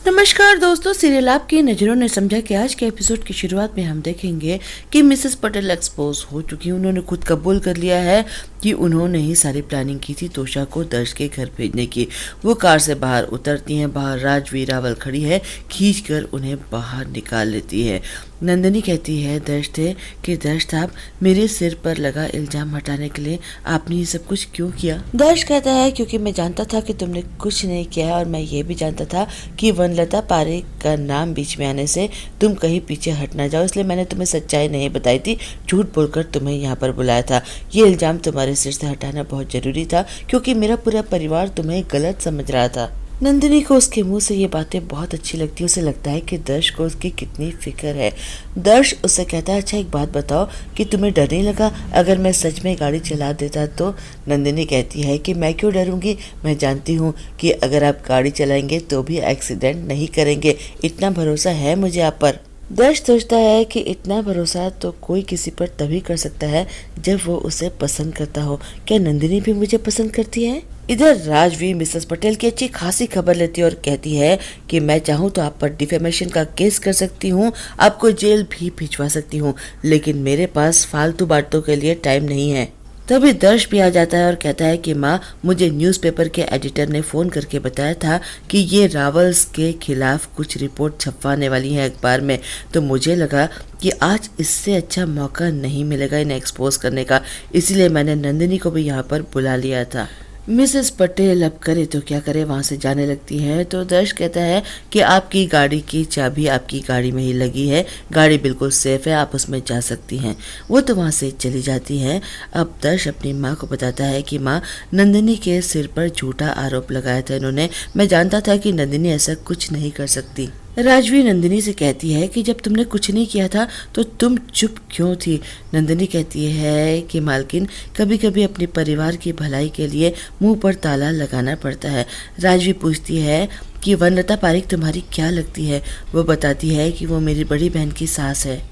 नमस्कार दोस्तों, सीरियल आपकी नज़रों ने समझा कि आज के एपिसोड की शुरुआत में हम देखेंगे कि मिसेस पटेल एक्सपोज हो चुकी हैं। उन्होंने खुद कबूल कर लिया है कि उन्होंने ही सारी प्लानिंग की थी तोषा को दर्श के घर भेजने की। वो कार से बाहर उतरती हैं, बाहर राजवीर रावल खड़ी है, खींचकर उन्हें बाहर निकाल लेती है। नंदिनी कहती है दर्श से कि दर्श साहब, मेरे सिर पर लगा इल्जाम हटाने के लिए आपने ये सब कुछ क्यों किया? दर्श कहता है क्योंकि मैं जानता था कि तुमने कुछ नहीं किया है, और मैं ये भी जानता था कि वनलता पारेख का नाम बीच में आने से तुम कहीं पीछे हट ना जाओ, इसलिए मैंने तुम्हें सच्चाई नहीं बताई थी, झूठ बोलकर तुम्हें यहाँ पर बुलाया था। ये इल्जाम तुम्हारे सिर से हटाना बहुत जरूरी था क्योंकि मेरा पूरा परिवार तुम्हें गलत समझ रहा था। नंदिनी को उसके मुंह से ये बातें बहुत अच्छी लगती है। उसे लगता है कि दर्श को उसकी कितनी फिक्र है। दर्श उससे कहता है, अच्छा एक बात बताओ कि तुम्हें डर नहीं लगा अगर मैं सच में गाड़ी चला देता तो? नंदिनी कहती है कि मैं क्यों डरूंगी, मैं जानती हूँ कि अगर आप गाड़ी चलाएंगे तो भी एक्सीडेंट नहीं करेंगे, इतना भरोसा है मुझे आप पर। दर्श सोचता है कि इतना भरोसा तो कोई किसी पर तभी कर सकता है जब वो उसे पसंद करता हो। क्या नंदिनी भी मुझे पसंद करती है? इधर राजवीर मिसेस पटेल की अच्छी खासी खबर लेती है और कहती है कि मैं चाहूँ तो आप पर डिफेमेशन का केस कर सकती हूँ, आपको जेल भी भिजवा सकती हूँ, लेकिन मेरे पास फालतू बातों के लिए टाइम नहीं है। तभी दर्श भी आ जाता है और कहता है कि माँ, मुझे न्यूज़पेपर के एडिटर ने फ़ोन करके बताया था कि ये रावल्स के खिलाफ कुछ रिपोर्ट छपवाने वाली है अखबार में, तो मुझे लगा कि आज इससे अच्छा मौका नहीं मिलेगा इन्हें एक्सपोज करने का, इसीलिए मैंने नंदिनी को भी यहाँ पर बुला लिया था। मिसेस पटेल अब करे तो क्या करे, वहाँ से जाने लगती है तो दर्श कहता है कि आपकी गाड़ी की चाबी आपकी गाड़ी में ही लगी है, गाड़ी बिल्कुल सेफ है, आप उसमें जा सकती हैं। वो तो वहाँ से चली जाती हैं। अब दर्श अपनी माँ को बताता है कि माँ, नंदिनी के सिर पर झूठा आरोप लगाया था इन्होंने, मैं जानता था कि नंदिनी ऐसा कुछ नहीं कर सकती। राजवीर नंदिनी से कहती है कि जब तुमने कुछ नहीं किया था तो तुम चुप क्यों थी? नंदिनी कहती है कि मालकिन, कभी कभी अपने परिवार की भलाई के लिए मुंह पर ताला लगाना पड़ता है। राजवीर पूछती है कि वनलता पारेख तुम्हारी क्या लगती है? वो बताती है कि वो मेरी बड़ी बहन की सास है।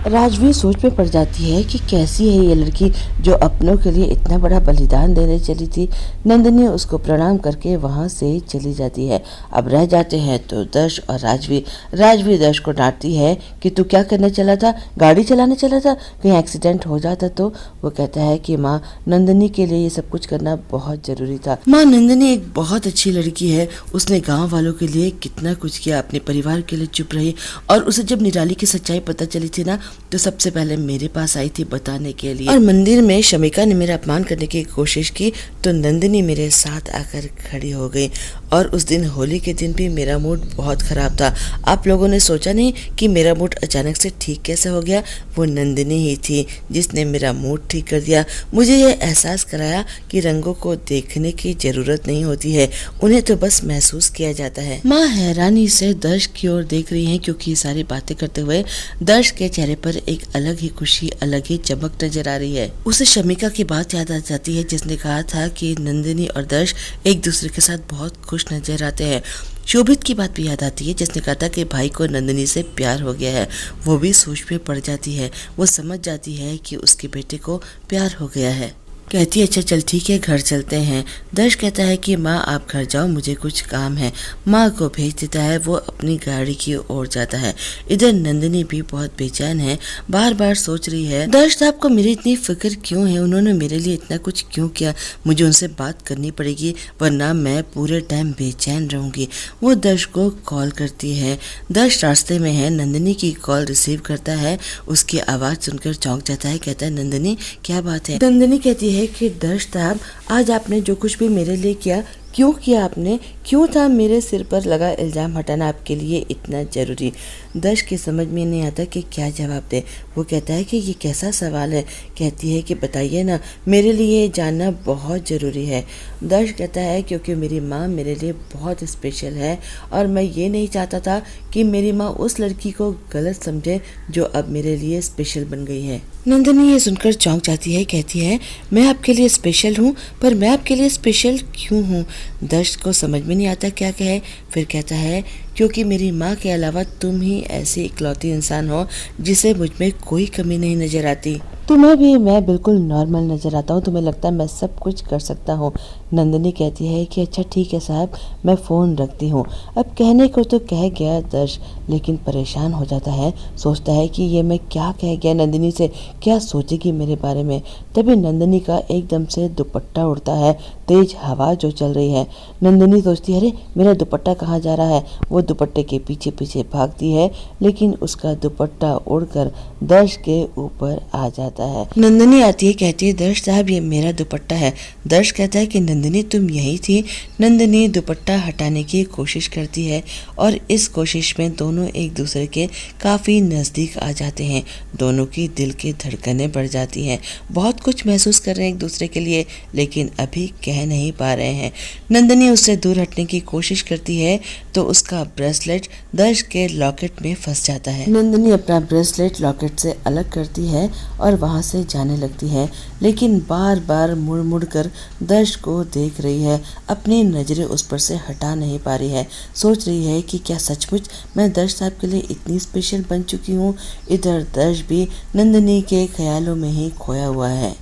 राजवीर सोच में पड़ जाती है कि कैसी है ये लड़की जो अपनों के लिए इतना बड़ा बलिदान देने चली थी। नंदिनी उसको प्रणाम करके वहाँ से चली जाती है। अब रह जाते हैं तो दर्श और राजवीर। राजवीर दर्श को डांटती है कि तू क्या करने चला था, गाड़ी चलाने चला था, कहीं एक्सीडेंट हो जाता तो? वो कहता है कि माँ, नंदिनी के लिए ये सब कुछ करना बहुत जरूरी था। माँ, नंदिनी एक बहुत अच्छी लड़की है, उसने गाँव वालों के लिए कितना कुछ किया, अपने परिवार के लिए चुप रही, और उसे जब निराली की सच्चाई पता चली थी ना, तो सबसे पहले मेरे पास आई थी बताने के लिए। और मंदिर में शमिका ने मेरा अपमान करने की कोशिश की तो नंदिनी मेरे साथ आकर खड़ी हो गई। और उस दिन होली के दिन भी मेरा मूड बहुत खराब था। आप लोगों ने सोचा नहीं कि मेरा मूड अचानक से ठीक कैसे हो गया? वो नंदिनी ही थी जिसने मेरा मूड ठीक कर दिया, मुझे यह एहसास कराया कि रंगों को देखने की जरूरत नहीं होती है, उन्हें तो बस महसूस किया जाता है। माँ हैरानी से दर्श की ओर देख रही हैं क्योंकि ये सारी बातें करते हुए दर्श के चेहरे पर एक अलग ही खुशी, अलग ही चमक नजर आ रही है। उसे शमिका की बात याद आ जाती है जिसने कहा था कि नंदिनी और दर्श एक दूसरे के साथ बहुत खुश नजर आते हैं। शोभित की बात भी याद आती है जिसने कहा था कि भाई को नंदिनी से प्यार हो गया है। वो भी सोच में पड़ जाती है, वो समझ जाती है कि उसके बेटे को प्यार हो गया है। कहती है अच्छा चल ठीक है, घर चलते हैं। दर्श कहता है कि माँ आप घर जाओ, मुझे कुछ काम है। माँ को भेज देता है, वो अपनी गाड़ी की ओर जाता है। इधर नंदिनी भी बहुत बेचैन है, बार बार सोच रही है दर्श साहब को मेरी इतनी फिक्र क्यों है, उन्होंने मेरे लिए इतना कुछ क्यों किया, मुझे उनसे बात करनी पड़ेगी वरना मैं पूरे टाइम बेचैन रहूंगी। वो दर्श को कॉल करती है। दर्श रास्ते में है, नंदिनी की कॉल रिसीव करता है, उसकी आवाज़ सुनकर चौंक जाता है। कहता है नंदिनी क्या बात है? नंदिनी कहती है कि दर्श साहब, आज आपने जो कुछ भी मेरे लिए किया, क्यों किया आपने? क्यों था मेरे सिर पर लगा इल्ज़ाम हटाना आपके लिए इतना ज़रूरी? दर्श की समझ में नहीं आता कि क्या जवाब दे। वो कहता है कि ये कैसा सवाल है? कहती है कि बताइए ना, मेरे लिए जानना बहुत ज़रूरी है। दर्श कहता है क्योंकि मेरी माँ मेरे लिए बहुत स्पेशल है और मैं ये नहीं चाहता था कि मेरी माँ उस लड़की को गलत समझे जो अब मेरे लिए स्पेशल बन गई है। नंदिनी ये सुनकर चौंक जाती है। कहती है मैं आपके लिए स्पेशल हूँ, पर मैं आपके लिए स्पेशल क्यों हूँ? दर्श को समझ में नहीं आता क्या कहे। फिर कहता है क्योंकि मेरी माँ के अलावा तुम ही ऐसी इकलौती इंसान हो जिसे मुझ में कोई कमी नहीं नजर आती। तुम्हें भी मैं बिल्कुल नॉर्मल नज़र आता हूँ, तुम्हें लगता है मैं सब कुछ कर सकता हूँ। नंदिनी कहती है कि अच्छा ठीक है साहब, मैं फ़ोन रखती हूँ। अब कहने को तो कह गया दर्श, लेकिन परेशान हो जाता है, सोचता है कि ये मैं क्या कह गया नंदिनी से, क्या सोचेगी मेरे बारे में। तभी नंदिनी का एकदम से दुपट्टा उड़ता है, तेज हवा जो चल रही है। नंदिनी सोचती है अरे मेरा दुपट्टा कहाँ जा रहा है। वो दुपट्टे के पीछे पीछे भागती है, लेकिन उसका दुपट्टा उड़कर दर्श के ऊपर आ जाता है। नंदिनी आती है, कहती है दर्श साहब ये मेरा दुपट्टा है। दर्श कहता है कि नंदिनी तुम यही थी। नंदिनी दुपट्टा हटाने की कोशिश करती है और इस कोशिश में दोनों एक दूसरे के काफ़ी नज़दीक आ जाते हैं। दोनों की दिल की धड़कनें बढ़ जाती हैं, बहुत कुछ महसूस कर रहे हैं एक दूसरे के लिए, लेकिन अभी कह नहीं पा रहे हैं। नंदिनी उससे दूर हटने की कोशिश करती है तो उसका ब्रेसलेट दर्श के लॉकेट में फंस जाता है। नंदिनी अपना ब्रेसलेट लॉकेट से अलग करती है और वहां से जाने लगती है, लेकिन बार बार मुड़ मुड़ कर दर्श को देख रही है, अपनी नज़रें उस पर से हटा नहीं पा रही है। सोच रही है कि क्या सचमुच मैं दर्श साहब के लिए इतनी स्पेशल बन चुकी हूँ। इधर दर्श भी नंदिनी के ख्यालों में ही खोया हुआ है।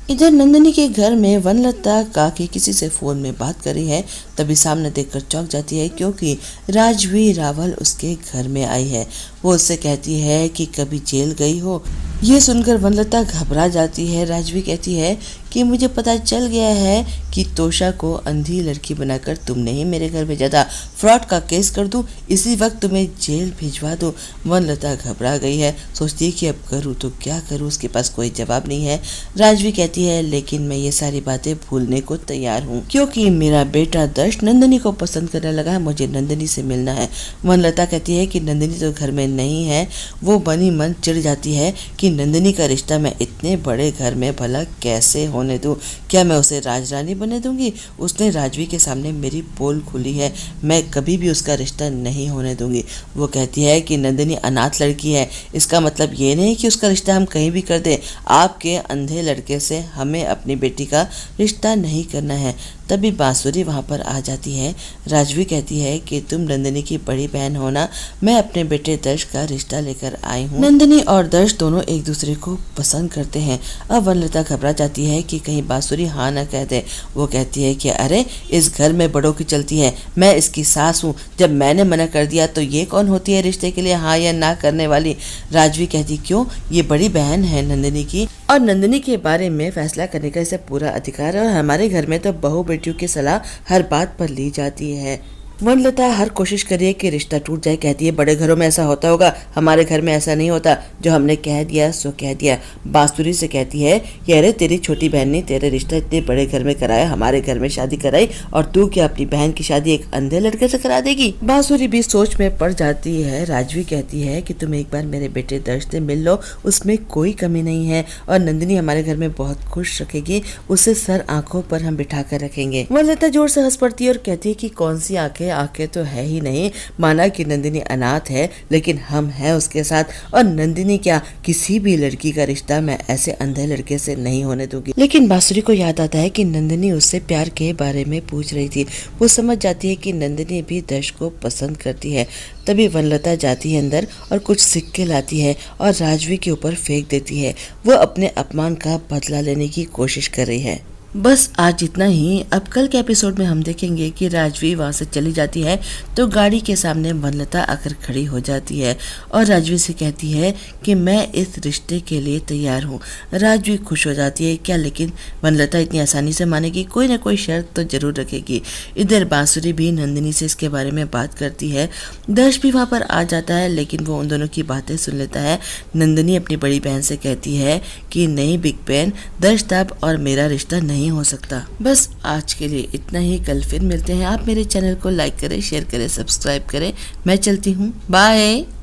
इधर नंदिनी के घर में वनलता काकी किसी से फ़ोन में बात कर रही है, तभी सामने देखकर चौंक जाती है क्योंकि राजवी रावल उसके घर में आई है। वो उससे कहती है कि कभी जेल गई हो। ये सुनकर वनलता घबरा जाती है। राजवी कहती है कि मुझे पता चल गया है कि तोशा को अंधी लड़की बनाकर तुमने ही मेरे घर भेजा था, फ्रॉड का केस कर दूं, इसी वक्त तुम्हें जेल भिजवा दूं। वनलता घबरा गई है, सोचती है कि अब करूँ तो क्या करूँ, उसके पास कोई जवाब नहीं है। राजवी कहती है लेकिन मैं ये सारी बातें भूलने को तैयार हूँ क्योंकि मेरा बेटा दर्श नंदिनी को पसंद करने लगा है, मुझे नंदिनी से मिलना है। वनलता कहती है कि नंदिनी तो घर में नहीं है। वो बनी मन चिढ़ जाती है कि नंदिनी का रिश्ता मैं इतने बड़े घर में भला कैसे होने दूं, क्या मैं उसे राजरानी बने दूंगी। उसने राजवी के सामने मेरी पोल खुली है, मैं कभी भी उसका रिश्ता नहीं होने दूंगी। वो कहती है कि नंदिनी अनाथ लड़की है, इसका मतलब ये नहीं कि उसका रिश्ता हम कहीं भी कर दें। आपके अंधे लड़के से हमें अपनी बेटी का रिश्ता नहीं करना है। तभी बांसुरी वहाँ पर आ जाती है। राजवी कहती है कि तुम नंदिनी की बड़ी बहन हो ना, मैं अपने बेटे दर्श का रिश्ता लेकर आई हूँ। नंदिनी और दर्श दोनों एक दूसरे को पसंद करते हैं। अब वनलता घबरा जाती है कि कहीं बांसुरी हाँ न कह दे। वो कहती है कि अरे इस घर में बड़ों की चलती है, मैं इसकी सास हूँ, जब मैंने मना कर दिया तो ये कौन होती है रिश्ते के लिए हाँ या ना करने वाली। राजवी कहती क्यों, ये बड़ी बहन है नंदिनी की और नंदिनी के बारे में फैसला करने का इसे पूरा अधिकार है और हमारे घर में तो बहू बेटियों की सलाह हर बात पर ली जाती है। वनलता हर कोशिश करिए कि रिश्ता टूट जाए, कहती है बड़े घरों में ऐसा होता होगा, हमारे घर में ऐसा नहीं होता, जो हमने कह दिया सो कह दिया। बांसुरी से कहती है कि अरे तेरी छोटी बहन ने तेरे रिश्ता इतने बड़े घर में कराया, हमारे घर में शादी कराई, और तू क्या अपनी बहन की शादी एक अंधे लड़के से करा देगी। बांसुरी भी सोच में पड़ जाती है। राजवी कहती है कि तुम एक बार मेरे बेटे दर्श से मिल लो, उसमें कोई कमी नहीं है और नंदिनी हमारे घर में बहुत खुश रखेगी, उसे सर आंखों पर हम बिठा कर रखेंगे। वनलता जोर से हंस पड़ती है और कहती है कि कौन सी आंखें तो है ही नहीं, माना कि नंदिनी अनाथ है लेकिन हम हैं उसके साथ, और नंदिनी क्या किसी भी लड़की का रिश्ता मैं ऐसे अंधे लड़के से नहीं होने दूंगी। लेकिन बांसुरी को याद आता है कि नंदिनी उससे प्यार के बारे में पूछ रही थी। वो समझ जाती है कि नंदिनी भी दर्श को पसंद करती है। तभी वनलता जाती है अंदर और कुछ सिक्के लाती है और राजवी के ऊपर फेंक देती है। वो अपने अपमान का बदला लेने की कोशिश कर रही है। बस आज इतना ही। अब कल के एपिसोड में हम देखेंगे कि राजवी वहाँ से चली जाती है तो गाड़ी के सामने वनलता आकर खड़ी हो जाती है और राजवी से कहती है कि मैं इस रिश्ते के लिए तैयार हूँ। राजवी खुश हो जाती है क्या, लेकिन वनलता इतनी आसानी से मानेगी, कोई ना कोई शर्त तो जरूर रखेगी। इधर बांसुरी भी नंदिनी से इसके बारे में बात करती है। दर्श भी वहाँ पर आ जाता है लेकिन वो उन दोनों की बातें सुन लेता है। नंदिनी अपनी बड़ी बहन से कहती है कि नहीं बिग बहन, दर्श साहब और मेरा रिश्ता नहीं हो सकता। बस आज के लिए इतना ही, कल फिर मिलते हैं। आप मेरे चैनल को लाइक करें, शेयर करें, सब्सक्राइब करें। मैं चलती हूँ, बाय।